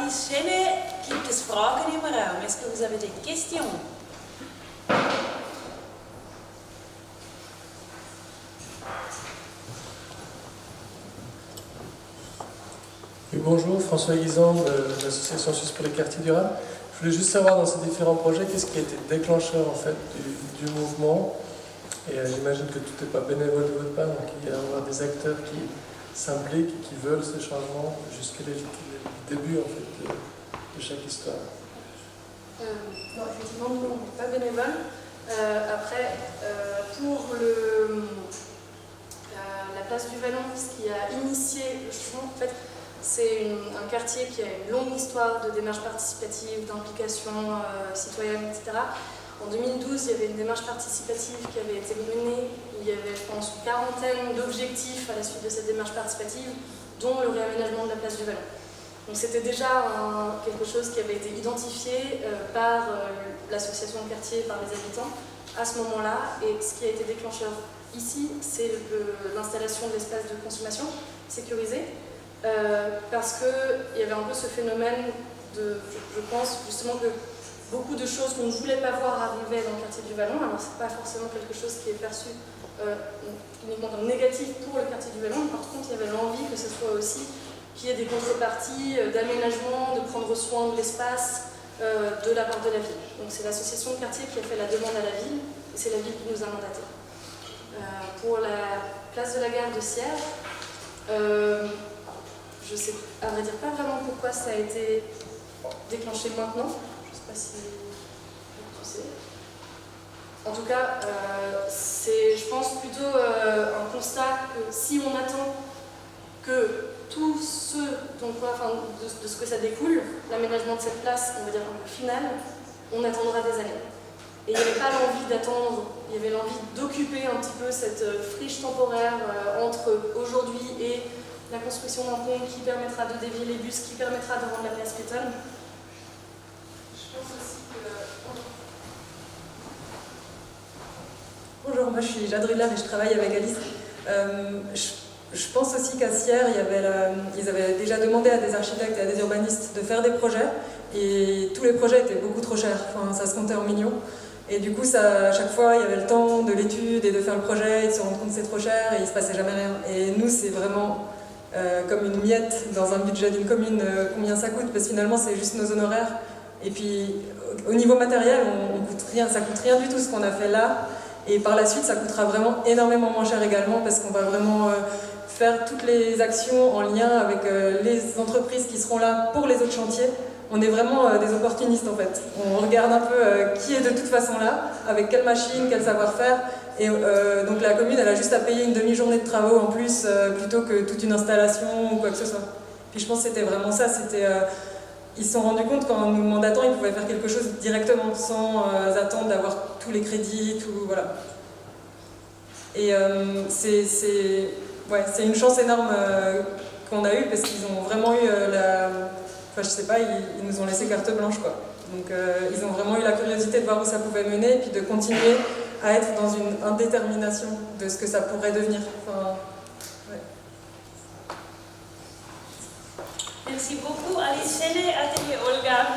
Alice Schenne, gibt es Fragen im Raum? Est-ce que vous avez des questions? Oui, bonjour, François Guisan de l'Association Suisse pour les quartiers durables. Je voulais juste savoir dans ces différents projets, qu'est-ce qui a été déclencheur en fait du mouvement. Et j'imagine que tout n'est pas bénévole de votre part, donc il y a avoir des acteurs qui s'impliquent et qui veulent ces changements jusqu'à le début en fait, de chaque histoire. Non, effectivement, nous, on n'est pas bénévole. Après, pour la place du Vallon, ce qui a initié le changement, en fait, c'est un quartier qui a une longue histoire de démarche participative, d'implication citoyenne, etc. En 2012, il y avait une démarche participative qui avait été menée. Il y avait, je pense, une quarantaine d'objectifs à la suite de cette démarche participative, dont le réaménagement de la place du Vallon. Donc c'était déjà quelque chose qui avait été identifié par l'association de quartier, par les habitants, à ce moment-là. Et ce qui a été déclencheur ici, c'est l'installation de l'espace de consommation sécurisé. Parce qu'il y avait un peu ce phénomène de, je pense justement que beaucoup de choses qu'on ne voulait pas voir arriver dans le quartier du Vallon, alors c'est pas forcément quelque chose qui est perçu uniquement comme négatif pour le quartier du Vallon, mais par contre il y avait l'envie que ce soit aussi qu'il y ait des contreparties d'aménagement, de prendre soin de l'espace de la part de la ville. Donc c'est l'association de quartier qui a fait la demande à la ville, et c'est la ville qui nous a mandaté. Pour la place de la gare de Sierre, je ne sais à vrai dire pas vraiment pourquoi ça a été déclenché maintenant. Je ne sais pas si tu sais. En tout cas, c'est, je pense, plutôt un constat que si on attend que tout ce de ce que ça découle, l'aménagement de cette place, on va dire un peu final, on attendra des années. Et il n'y avait pas l'envie d'attendre, il y avait l'envie d'occuper un petit peu cette friche temporaire entre aujourd'hui et la construction d'un pont qui permettra de dévier les bus, qui permettra de rendre la place piétonne. Je pense aussi que... Bonjour, moi je suis Jade Rudler et je travaille avec Alice. Je pense aussi qu'à Sierre, ils avaient déjà demandé à des architectes et à des urbanistes de faire des projets et tous les projets étaient beaucoup trop chers, enfin, ça se comptait en millions. Et du coup, à chaque fois, il y avait le temps de l'étude et de faire le projet et de se rendre compte que c'est trop cher et il ne se passait jamais rien. Et nous, c'est vraiment comme une miette dans un budget d'une commune, combien ça coûte, parce que finalement, c'est juste nos honoraires. Et puis, au niveau matériel, ça coûte rien du tout ce qu'on a fait là. Et par la suite, ça coûtera vraiment énormément moins cher également parce qu'on va vraiment faire toutes les actions en lien avec les entreprises qui seront là pour les autres chantiers. On est vraiment des opportunistes en fait. On regarde un peu qui est de toute façon là, avec quelle machine, quel savoir-faire. Et donc la commune, elle a juste à payer une demi-journée de travaux en plus plutôt que toute une installation ou quoi que ce soit. Puis je pense que c'était vraiment ça. Ils se sont rendus compte qu'en nous mandatant, ils pouvaient faire quelque chose directement sans attendre d'avoir tous les crédits, tout voilà. Et c'est une chance énorme qu'on a eue parce qu'ils ont vraiment eu enfin je sais pas, ils nous ont laissé carte blanche quoi. Donc ils ont vraiment eu la curiosité de voir où ça pouvait mener et puis de continuer à être dans une indétermination de ce que ça pourrait devenir. Enfin, ouais. Merci beaucoup Alice Schenne, Atelier Olga.